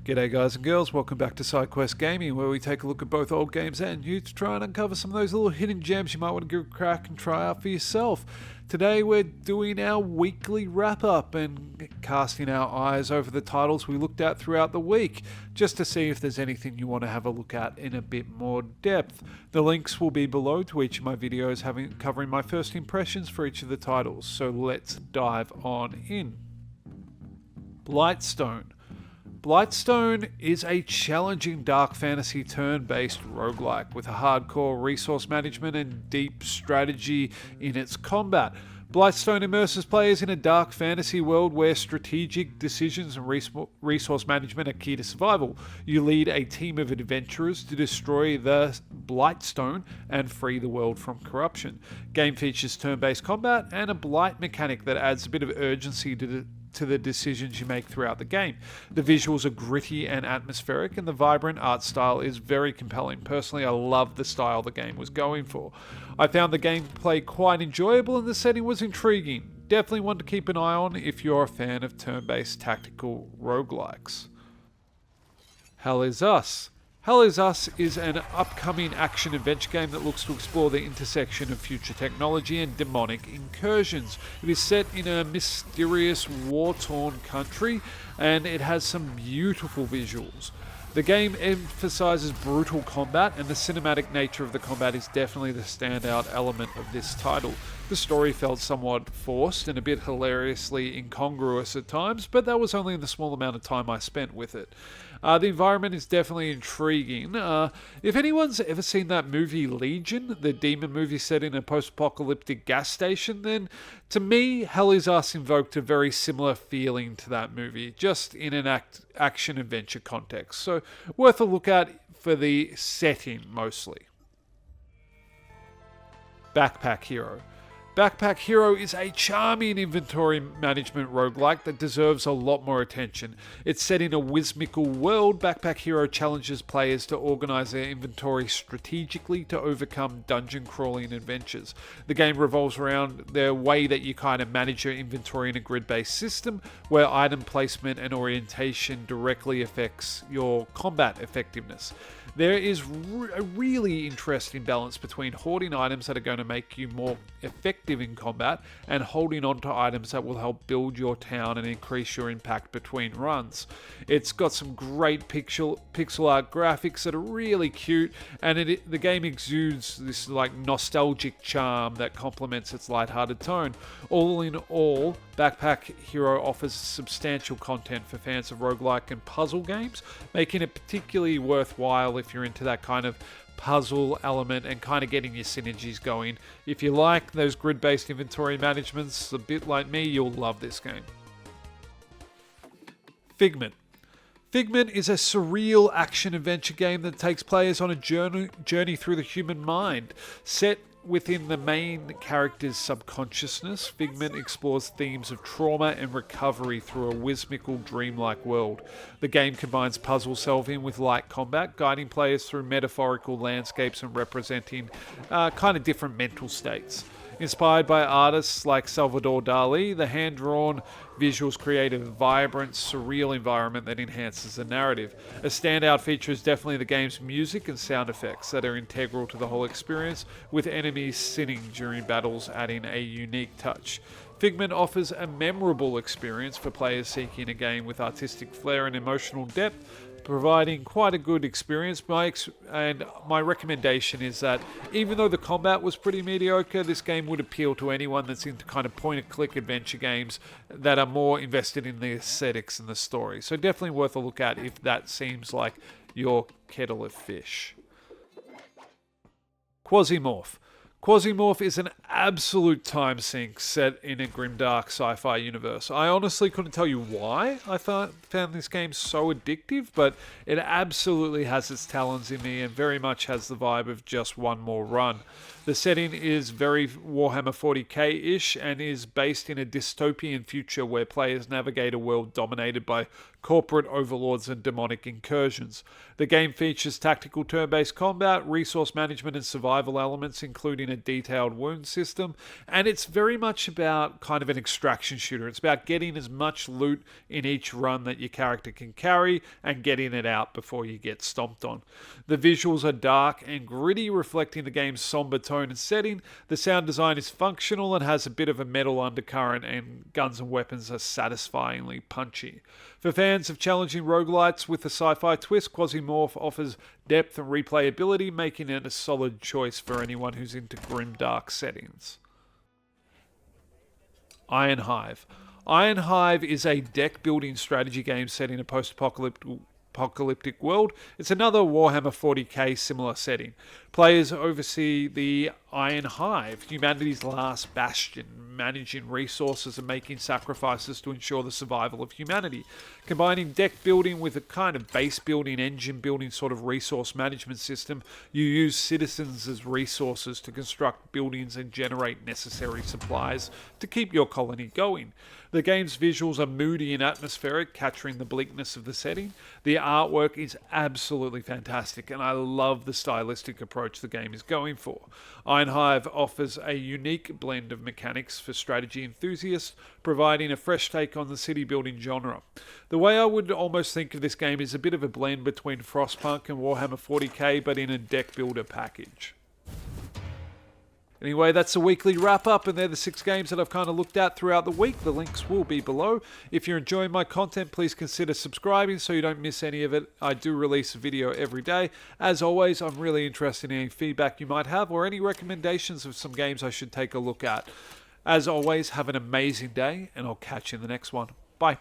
G'day guys and girls, welcome back to SideQuest Gaming, where we take a look at both old games and new to try and uncover some of those little hidden gems you might want to give a crack and try out for yourself. Today we're doing our weekly wrap-up and casting our eyes over the titles we looked at throughout the week, just to see if there's anything you want to have a look at in a bit more depth. The links will be below to each of my videos covering my first impressions for each of the titles, so let's dive on in. Blightstone. Blightstone is a challenging dark fantasy turn-based roguelike with a hardcore resource management and deep strategy in its combat. Blightstone immerses players in a dark fantasy world where strategic decisions and resource management are key to survival. You lead a team of adventurers to destroy the Blightstone and free the world from corruption. Game features turn-based combat and a blight mechanic that adds a bit of urgency to the decisions you make throughout the game. The visuals are gritty and atmospheric, and the vibrant art style is very compelling. Personally, I love the style the game was going for. I found the gameplay quite enjoyable and the setting was intriguing. Definitely one to keep an eye on if you're a fan of turn-based tactical roguelikes. Hell Is Us. Hell Is Us is an upcoming action-adventure game that looks to explore the intersection of future technology and demonic incursions. It is set in a mysterious, war-torn country, and it has some beautiful visuals. The game emphasizes brutal combat, and the cinematic nature of the combat is definitely the standout element of this title. The story felt somewhat forced and a bit hilariously incongruous at times, but that was only in the small amount of time I spent with it. The environment is definitely intriguing. If anyone's ever seen that movie Legion, the demon movie set in a post-apocalyptic gas station, then to me, Hell Is Us invoked a very similar feeling to that movie, just in an action-adventure context. So worth a look at for the setting mostly. Backpack Hero. Backpack Hero is a charming inventory management roguelike that deserves a lot more attention. It's set in a whimsical world. Backpack Hero challenges players to organize their inventory strategically to overcome dungeon crawling adventures. The game revolves around the way that you kind of manage your inventory in a grid-based system where item placement and orientation directly affects your combat effectiveness. There is a really interesting balance between hoarding items that are going to make you more effective in combat and holding on to items that will help build your town and increase your impact between runs. It's got some great pixel art graphics that are really cute, and the game exudes this like nostalgic charm that complements its lighthearted tone. All in all, Backpack Hero offers substantial content for fans of roguelike and puzzle games, making it particularly worthwhile if you're into that kind of puzzle element and kind of getting your synergies going. If you like those grid-based inventory managements, a bit like me, you'll love this game. Figment. Figment is a surreal action-adventure game that takes players on a journey through the human mind. Set within the main character's subconsciousness, Figment explores themes of trauma and recovery through a whimsical, dreamlike world. The game combines puzzle solving with light combat, guiding players through metaphorical landscapes and representing kind of different mental states. Inspired by artists like Salvador Dali, the hand-drawn visuals create a vibrant, surreal environment that enhances the narrative. A standout feature is definitely the game's music and sound effects that are integral to the whole experience, with enemies singing during battles adding a unique touch. Figment offers a memorable experience for players seeking a game with artistic flair and emotional depth, providing quite a good experience. My recommendation is that even though the combat was pretty mediocre, this game would appeal to anyone that's into kind of point-and-click adventure games that are more invested in the aesthetics and the story. So definitely worth a look at if that seems like your kettle of fish. Quasimorph. Quasimorph is an absolute time sink set in a grimdark sci-fi universe. I honestly couldn't tell you why I found this game so addictive, but it absolutely has its talons in me and very much has the vibe of just one more run. The setting is very Warhammer 40k-ish and is based in a dystopian future where players navigate a world dominated by corporate overlords and demonic incursions. The game features tactical turn-based combat, resource management and survival elements, including a detailed wound system, and it's very much about kind of an extraction shooter. It's about getting as much loot in each run that your character can carry and getting it out before you get stomped on. The visuals are dark and gritty, reflecting the game's somber tone and setting. The sound design is functional and has a bit of a metal undercurrent, and guns and weapons are satisfyingly punchy. For fans of challenging roguelites with a sci-fi twist, Quasimorph offers depth and replayability, making it a solid choice for anyone who's into grim dark settings. Iron Hive. Iron Hive is a deck-building strategy game set in a post-apocalyptic world. It's another Warhammer 40k similar setting. Players oversee the Iron Hive, humanity's last bastion, managing resources and making sacrifices to ensure the survival of humanity. Combining deck building with a kind of base building, engine building sort of resource management system, you use citizens as resources to construct buildings and generate necessary supplies to keep your colony going. The game's visuals are moody and atmospheric, capturing the bleakness of the setting. The artwork is absolutely fantastic, and I love the stylistic approach the game is going for. Iron Hive offers a unique blend of mechanics for strategy enthusiasts, providing a fresh take on the city building genre. The way I would almost think of this game is a bit of a blend between Frostpunk and Warhammer 40k, but in a deck builder package. Anyway, that's a weekly wrap-up, and they're the 6 games that I've kind of looked at throughout the week. The links will be below. If you're enjoying my content, please consider subscribing so you don't miss any of it. I do release a video every day. As always, I'm really interested in any feedback you might have or any recommendations of some games I should take a look at. As always, have an amazing day, and I'll catch you in the next one. Bye.